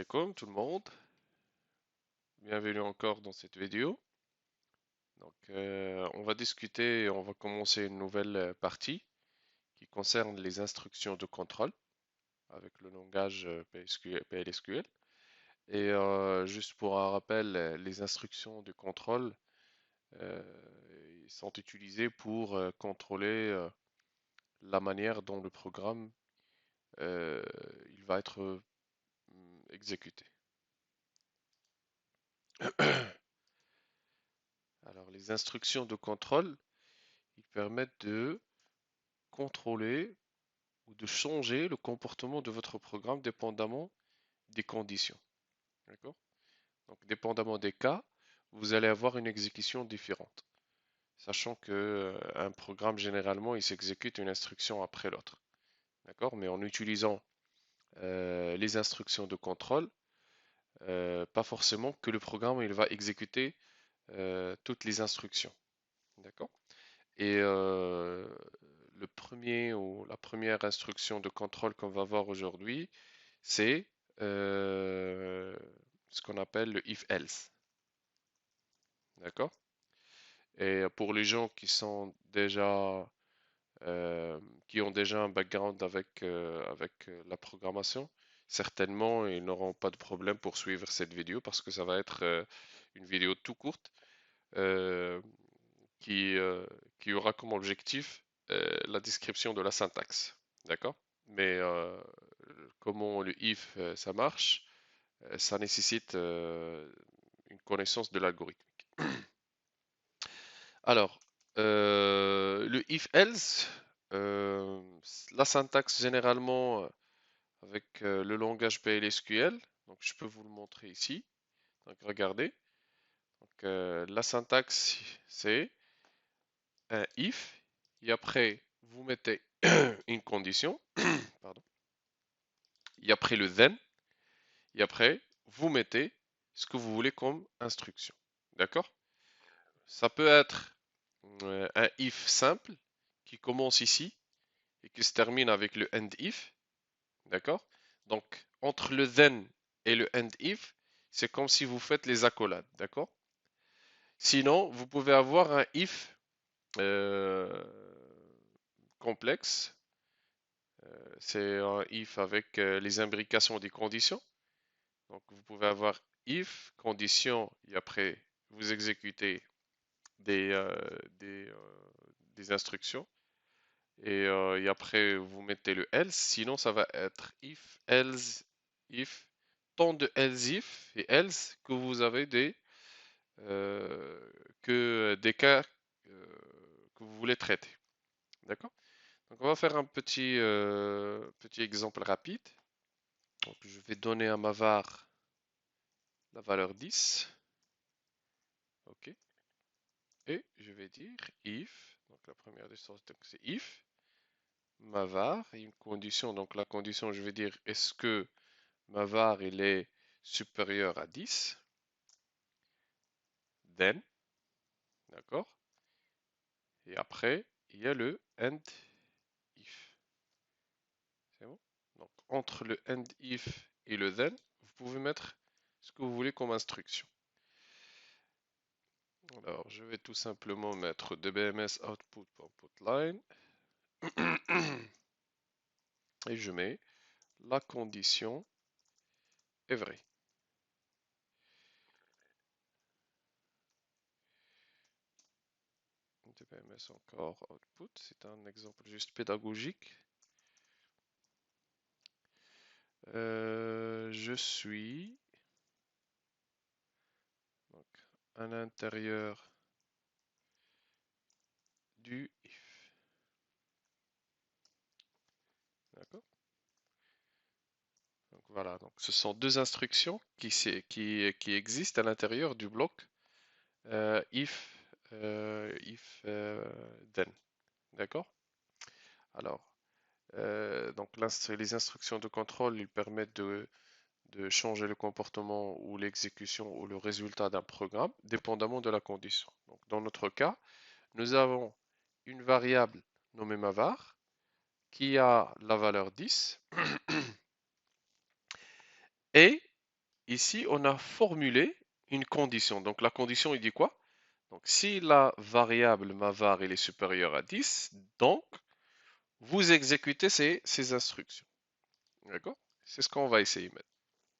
alaikum tout le monde, bienvenue encore dans cette vidéo. On va discuter et on va commencer une nouvelle partie qui concerne les instructions de contrôle avec le langage PLSQL. Juste pour un rappel, les instructions de contrôle euh, sont utilisées pour contrôler la manière dont le programme euh, il va être exécuté. Alors, les instructions de contrôle, ils permettent de contrôler ou de changer le comportement de votre programme dépendamment des conditions. D'accord? Donc, dépendamment des cas, vous allez avoir une exécution différente. Sachant que un programme, généralement, il s'exécute une instruction après l'autre. D'accord? Mais en utilisant les instructions de contrôle, pas forcément que le programme il va exécuter toutes les instructions. D'accord? Et le premier ou la première instruction de contrôle qu'on va voir aujourd'hui, c'est euh, ce qu'on appelle le if-else. D'accord? Et pour les gens qui sont déjà qui ont déjà un background avec la programmation, certainement ils n'auront pas de problème pour suivre cette vidéo parce que ça va être une vidéo tout courte euh, qui, euh, qui aura comme objectif la description de la syntaxe. D'accord? Mais comment le if ça marche, ça nécessite une connaissance de l'algorithme. Alors, le if-else, la syntaxe généralement avec le langage PLSQL, donc je peux vous le montrer ici. Donc regardez, la syntaxe c'est un if et après vous mettez une condition, pardon, et après le then et après vous mettez ce que vous voulez comme instruction. D'accord? Ça peut être un if simple qui commence ici et qui se termine avec le end if. D'accord? Donc, entre le then et le end if, c'est comme si vous faites les accolades. D'accord? Sinon, vous pouvez avoir un if euh, complexe. C'est un if avec les imbrications des conditions. Donc, vous pouvez avoir if, condition, et après, vous exécutez des, euh, des, euh, des instructions. Et après, vous mettez le else. Sinon, ça va être if, else, if. Tant de else if et else que vous avez euh, des cas que vous voulez traiter. D'accord? Donc, on va faire un petit exemple rapide. Donc, je vais donner à ma var la valeur 10. OK. Et je vais dire if. Donc, la première des choses, c'est if. Ma var, une condition. Donc, la condition, je vais dire est-ce que ma var il est supérieur à 10, then, d'accord? Et après, il y a le end if. C'est bon? Donc, entre le end if et le then, vous pouvez mettre ce que vous voulez comme instruction. Alors, je vais tout simplement mettre dbms output.putline et je mets la condition est vraie. dbms encore output, c'est un exemple juste pédagogique. Je suis donc, à l'intérieur du if. D'accord? Donc voilà, donc ce sont deux instructions qui existent à l'intérieur du bloc if, then. D'accord? Alors, donc les instructions de contrôle, ils permettent de changer le comportement ou l'exécution ou le résultat d'un programme, dépendamment de la condition. Donc, dans notre cas, nous avons une variable nommée mavar qui a la valeur 10 et ici, on a formulé une condition. Donc la condition, il dit quoi? Donc si la variable ma var elle est supérieure à 10, donc vous exécutez ces instructions. D'accord? C'est ce qu'on va essayer maintenant.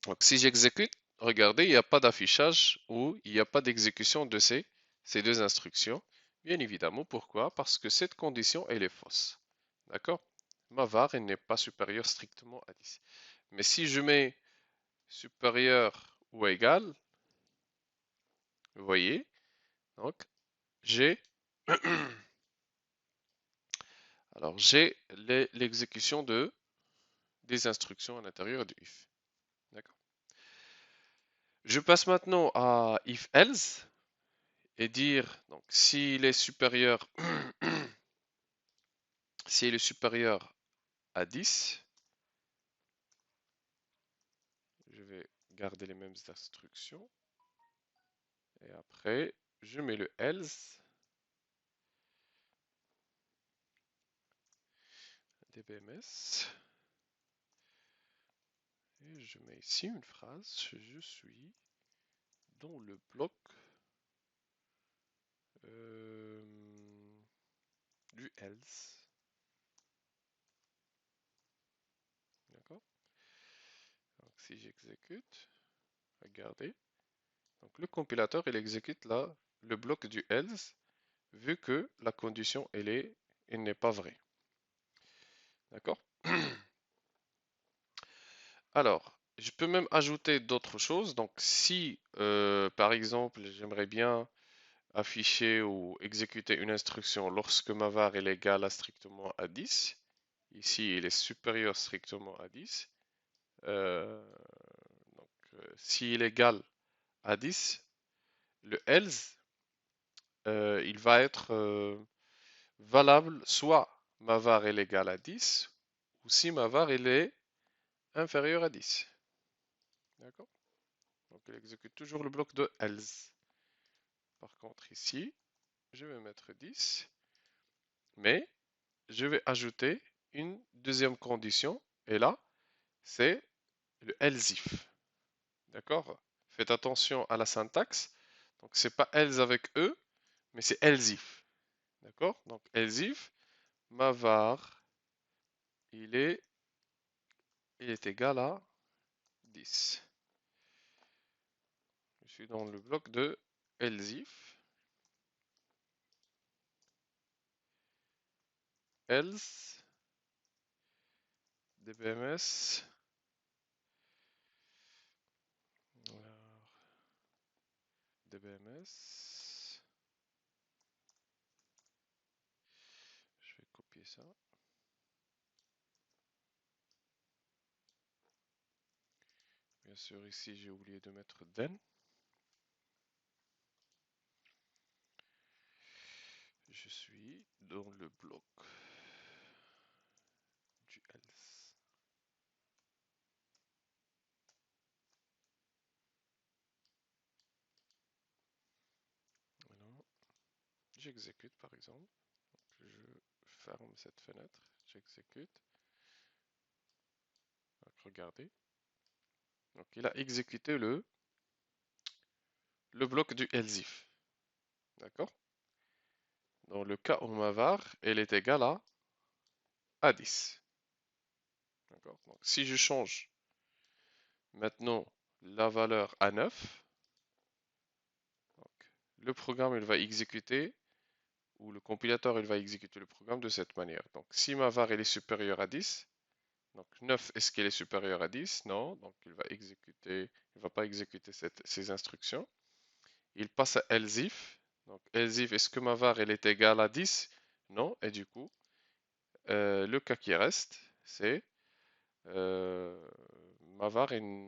Donc si j'exécute, regardez, il n'y a pas d'affichage ou il n'y a pas d'exécution de ces deux instructions. Bien évidemment, pourquoi? Parce que cette condition, elle est fausse. D'accord? Ma var, elle n'est pas supérieure strictement à 10. Mais si je mets supérieur ou égal, vous voyez, donc j'ai alors j'ai l'exécution des instructions à l'intérieur du if. D'accord. Je passe maintenant à if else et dire donc s'il est supérieur s'il est supérieur à 10, je vais garder les mêmes instructions et après je mets le else dbms et je mets ici une phrase je suis dans le bloc euh, du else. D'accord. Donc si j'exécute, regardez. Donc le compilateur il exécute là le bloc du else vu que la condition elle n'est pas vraie. D'accord? Alors, je peux même ajouter d'autres choses. Donc si par exemple j'aimerais bien afficher ou exécuter une instruction lorsque ma var est égale à strictement à 10, ici il est supérieur strictement à 10, euh, donc s'il est égal à 10, le else il va être valable soit ma var est égale à 10 ou si ma var est inférieur à 10. D'accord? Donc il exécute toujours le bloc de else. Par contre ici, je vais mettre 10, mais je vais ajouter une deuxième condition et là, c'est le else if. D'accord? Faites attention à la syntaxe. Donc c'est pas else avec E, mais c'est else if. D'accord? Donc else if, ma var, il est, il est égal à 10. Je suis dans le bloc de else if, else, dbms, dbms, je vais copier ça. Bien sûr, ici j'ai oublié de mettre then. Je suis dans le bloc du else. Voilà. J'exécute par exemple. Donc, je ferme cette fenêtre. J'exécute. Regardez. Donc il a exécuté le bloc du else if. D'accord? Dans le cas où ma var, elle est égale à 10. D'accord? Donc si je change maintenant la valeur à 9, donc, le programme il va exécuter ou le compilateur il va exécuter le programme de cette manière. Donc si ma var elle est supérieure à 10, donc 9 est-ce qu'elle est supérieure à 10? Non, donc il va pas exécuter ces instructions. Il passe à else if. Donc else if est-ce que ma var elle est égale à 10? Non, et du coup le cas qui reste c'est euh, ma var il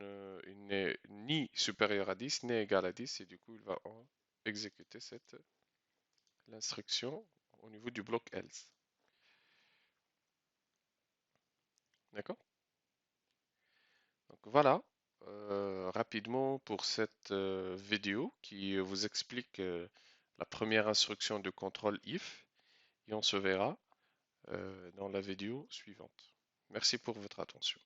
n'est ni supérieur à 10 ni égal à 10 et du coup il va exécuter l'instruction au niveau du bloc else. D'accord? Donc voilà, rapidement pour cette vidéo qui vous explique la première instruction de contrôle if et on se verra dans la vidéo suivante. Merci pour votre attention.